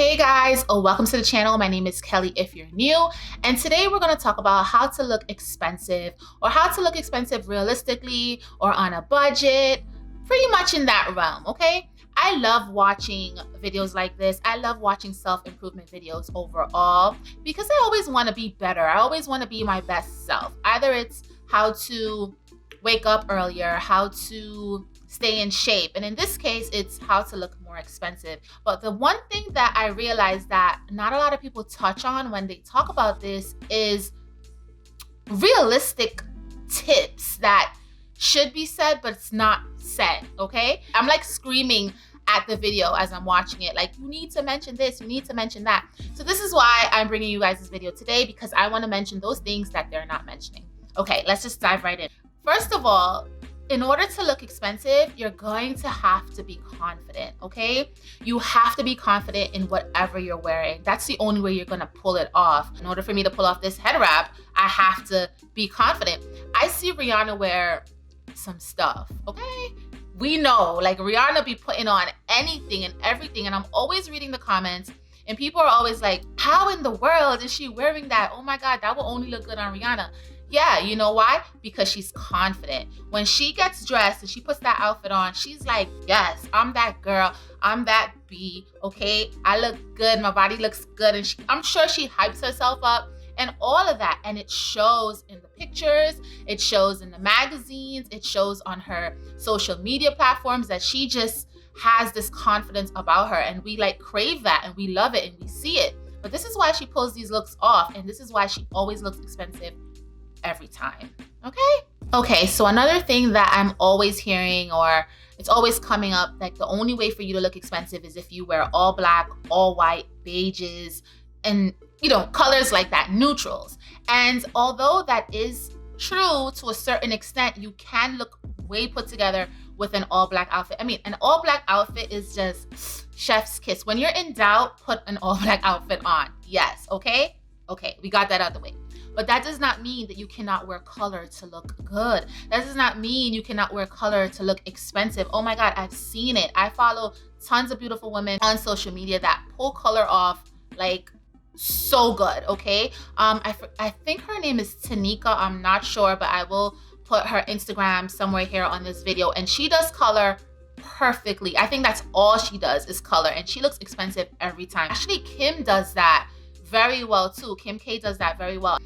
Hey guys, welcome to the channel. My name is Kelly if you're new, and today we're going to talk about how to look expensive, or how to look expensive realistically or on a budget, pretty much in that realm, okay? I love watching videos like this. I love watching self-improvement videos overall because I always want to be better. I always want to be my best self. Either it's how to wake up earlier, how to stay in shape, and in this case it's how to look more expensive. But the one thing that I realized that not a lot of people touch on when they talk about this is realistic tips that should be said but it's not said. Okay, I'm like screaming at the video as I'm watching it, like, you need to mention this, you need to mention that. So this is why I'm bringing you guys this video today, because I want to mention those things that they're not mentioning. Okay, let's just dive right in. First of all, in order to look expensive, you're going to have to be confident, okay? You have to be confident in whatever you're wearing. That's the only way you're gonna pull it off. In order for me to pull off this head wrap, I have to be confident. I see Rihanna wear some stuff, okay? We know, like, Rihanna be putting on anything and everything, and I'm always reading the comments, and people are always like, how in the world is she wearing that? Oh my God, that will only look good on Rihanna. Yeah, you know why? Because she's confident. When she gets dressed and she puts that outfit on, she's like, yes, I'm that girl. I'm that bee, okay? I look good. My body looks good. And I'm sure she hypes herself up and all of that. And it shows in the pictures. It shows in the magazines. It shows on her social media platforms that she just has this confidence about her. And we like crave that and we love it and we see it. But this is why she pulls these looks off. And this is why she always looks expensive every time. Okay, so another thing that I'm always hearing, or it's always coming up, like the only way for you to look expensive is if you wear all black, all white, beiges, and colors like that, neutrals. And although that is true to a certain extent, you can look way put together with an all black outfit. I mean, an all black outfit is just chef's kiss. When you're in doubt, put an all black outfit on. Yes, okay, we got that out of the way. But that does not mean that you cannot wear color to look good. That does not mean you cannot wear color to look expensive. Oh my God, I've seen it. I follow tons of beautiful women on social media that pull color off like so good, okay? I think her name is Tanika. I'm not sure, but I will put her Instagram somewhere here on this video. And she does color perfectly. I think that's all she does is color. And she looks expensive every time. Actually, Kim does that very well too. Kim K does that very well.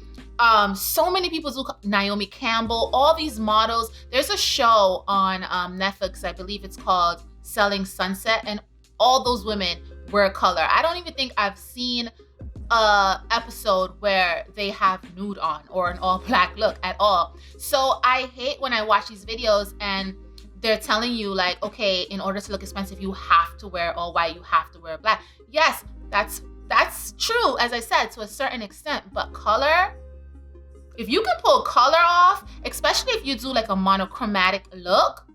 So many people do. Naomi Campbell, all these models. There's a show on Netflix, I believe it's called Selling Sunset, and all those women wear color. I don't even think I've seen a episode where they have nude on or an all black look at all. So I hate when I watch these videos and they're telling you like, okay, in order to look expensive, you have to wear all white, you have to wear black. Yes, that's true, as I said, to a certain extent, but color, if you can pull color off, especially if you do like a monochromatic look,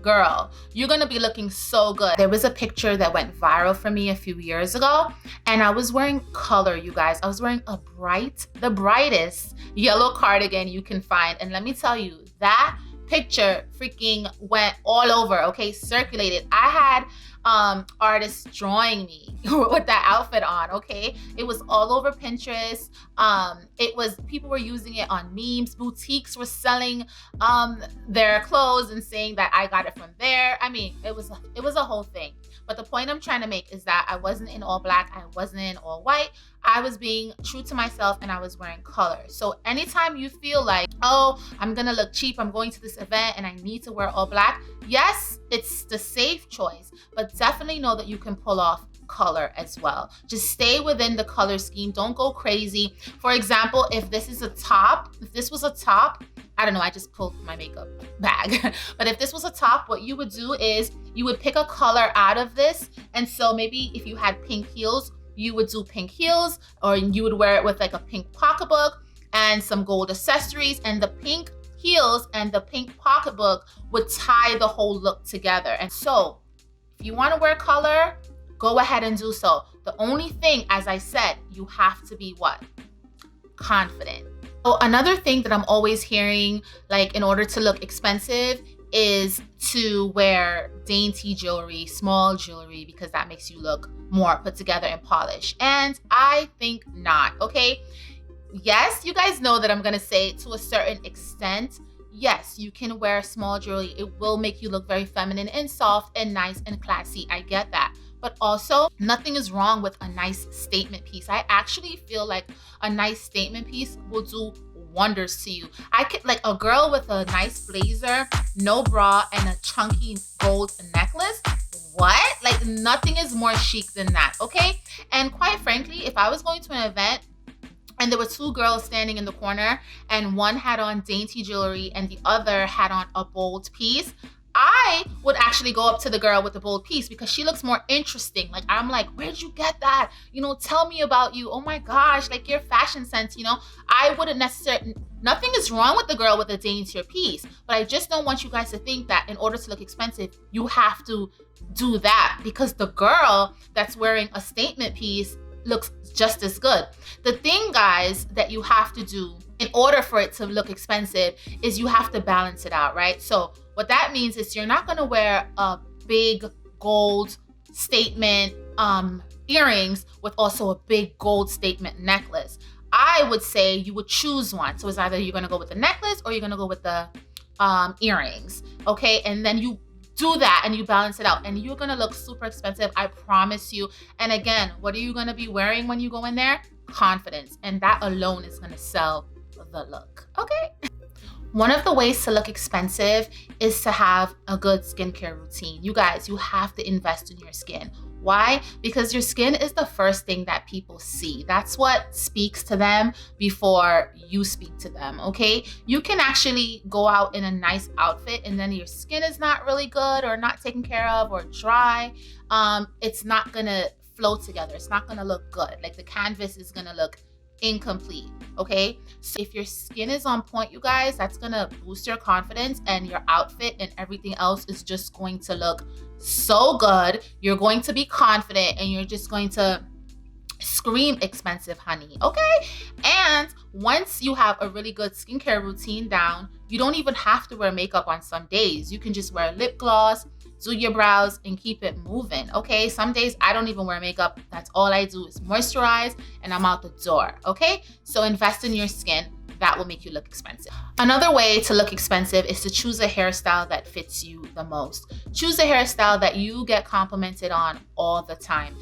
girl, you're gonna be looking so good. There was a picture that went viral for me a few years ago, and I was wearing color, you guys. I was wearing the brightest yellow cardigan you can find. And let me tell you, that picture freaking went all over, okay, circulated. I had artists drawing me with that outfit on, okay? It was all over Pinterest. People were using it on memes. Boutiques were selling their clothes and saying that I got it from there. I mean, it was a whole thing. But the point I'm trying to make is that I wasn't in all black, I wasn't in all white. I was being true to myself and I was wearing color. So anytime you feel like, oh, I'm gonna look cheap, I'm going to this event and I need to wear all black, yes, it's the safe choice, but definitely know that you can pull off color as well. Just stay within the color scheme. Don't go crazy. For example, if this was a top, I don't know, I just pulled my makeup bag. But if this was a top, what you would do is you would pick a color out of this. And so maybe if you had pink heels, you would do pink heels, or you would wear it with like a pink pocketbook and some gold accessories, and the pink heels and the pink pocketbook would tie the whole look together. And so if you want to wear color, go ahead and do so. The only thing, as I said, you have to be what? Confident. So another thing that I'm always hearing, like in order to look expensive, is to wear dainty jewelry, small jewelry, because that makes you look more put together and polished. And I think not, okay? Yes, you guys know that I'm gonna say to a certain extent, yes, you can wear small jewelry. It will make you look very feminine and soft and nice and classy. I get that. But also, nothing is wrong with a nice statement piece. I actually feel like a nice statement piece will do wonders to you. I could, like, a girl with a nice blazer, no bra, and a chunky gold necklace. What? Like, nothing is more chic than that, okay? And quite frankly, if I was going to an event and there were two girls standing in the corner and one had on dainty jewelry and the other had on a bold piece, I would actually go up to the girl with the bold piece because she looks more interesting. Like, I'm like, where'd you get that? You know, tell me about you. Oh my gosh, like your fashion sense, you know? I wouldn't necessarily, nothing is wrong with the girl with a daintier piece, but I just don't want you guys to think that in order to look expensive, you have to do that, because the girl that's wearing a statement piece looks just as good. The thing, guys, that you have to do in order for it to look expensive is you have to balance it out, right? So what that means is you're not gonna wear a big gold statement earrings with also a big gold statement necklace. I would say you would choose one. So it's either you're gonna go with the necklace or you're gonna go with the earrings, okay? And then you do that and you balance it out and you're gonna look super expensive, I promise you. And again, what are you gonna be wearing when you go in there? Confidence. And that alone is gonna sell the look, okay? One of the ways to look expensive is to have a good skincare routine. You guys, you have to invest in your skin. Why? Because your skin is the first thing that people see. That's what speaks to them before you speak to them, okay? You can actually go out in a nice outfit and then your skin is not really good or not taken care of or dry. It's not gonna flow together. It's not gonna look good. Like, the canvas is gonna look incomplete, okay? So if your skin is on point, you guys, that's gonna boost your confidence and your outfit and everything else is just going to look so good. You're going to be confident and you're just going to scream expensive, honey, okay? And once you have a really good skincare routine down, you don't even have to wear makeup on some days. You can just wear lip gloss, do your brows, and keep it moving, okay? Some days I don't even wear makeup. That's all I do is moisturize and I'm out the door, okay? So invest in your skin. That will make you look expensive. Another way to look expensive is to choose a hairstyle that fits you the most. Choose a hairstyle that you get complimented on all the time.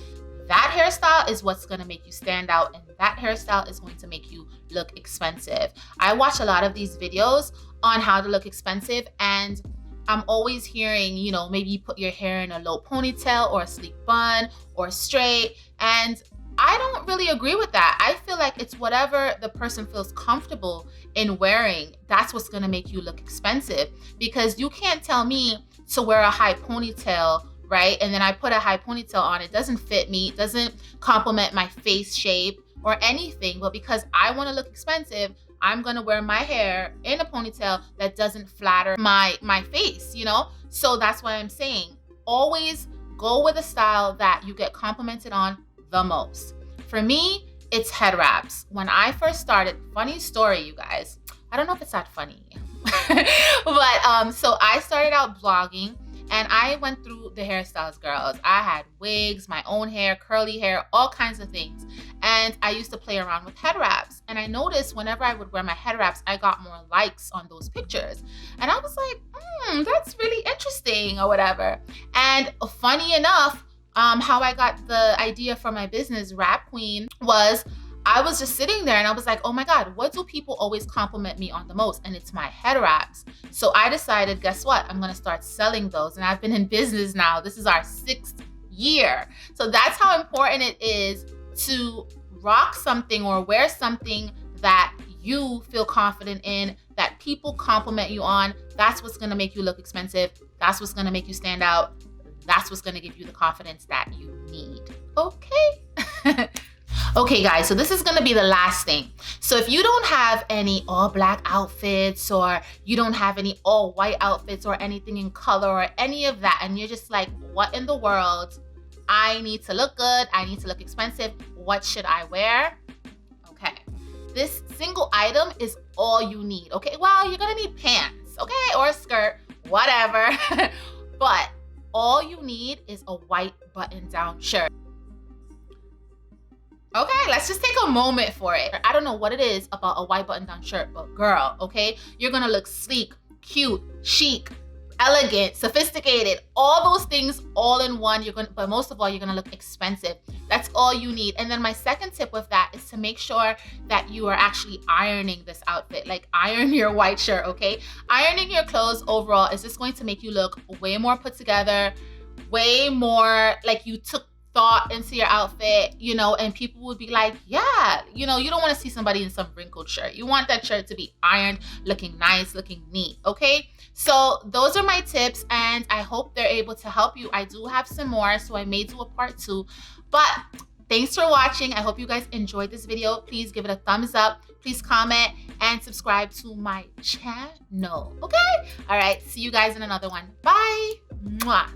That hairstyle is what's gonna make you stand out, and that hairstyle is going to make you look expensive. I watch a lot of these videos on how to look expensive, and I'm always hearing, you know, maybe you put your hair in a low ponytail or a sleek bun or straight, and I don't really agree with that. I feel like it's whatever the person feels comfortable in wearing. That's what's gonna make you look expensive, because you can't tell me to wear a high ponytail, right? And then I put a high ponytail on, it doesn't fit me, it doesn't complement my face shape or anything, but because I wanna look expensive, I'm gonna wear my hair in a ponytail that doesn't flatter my face, you know? So that's why I'm saying, always go with a style that you get complimented on the most. For me, it's head wraps. When I first started, funny story, you guys, I don't know if it's that funny, but so I started out blogging and I went through the hairstyles, girls. I had wigs, my own hair, curly hair, all kinds of things. And I used to play around with head wraps. And I noticed whenever I would wear my head wraps, I got more likes on those pictures. And I was like, that's really interesting or whatever. And funny enough, how I got the idea for my business, Wrap Queen, was I was just sitting there and I was like, oh my God, what do people always compliment me on the most? And it's my head wraps. So I decided, guess what? I'm gonna start selling those. And I've been in business now. This is our 6th year. So that's how important it is to rock something or wear something that you feel confident in, that people compliment you on. That's what's gonna make you look expensive. That's what's gonna make you stand out. That's what's gonna give you the confidence that you need, okay? Okay guys, so this is gonna be the last thing. So if you don't have any all black outfits or you don't have any all white outfits or anything in color or any of that, and you're just like, what in the world? I need to look good, I need to look expensive, what should I wear? Okay, this single item is all you need, okay? Well, you're gonna need pants, okay? Or a skirt, whatever. But all you need is a white button-down shirt. Okay, let's just take a moment for it. I don't know what it is about a white button-down shirt, but girl, okay, you're gonna look sleek, cute, chic, elegant, sophisticated, all those things all in one. But most of all, you're gonna look expensive. That's all you need. And then my second tip with that is to make sure that you are actually ironing this outfit. Like, iron your white shirt, okay? Ironing your clothes overall is just going to make you look way more put together, way more like you took thought into your outfit, you know, and people would be like, yeah, you know, you don't want to see somebody in some wrinkled shirt. You want that shirt to be ironed, looking nice, looking neat, okay? So those are my tips, and I hope they're able to help you. I do have some more, so I may do a part 2, but thanks for watching. I hope you guys enjoyed this video. Please give it a thumbs up, please comment, and subscribe to my channel, okay? All right, see you guys in another one. Bye. Mwah.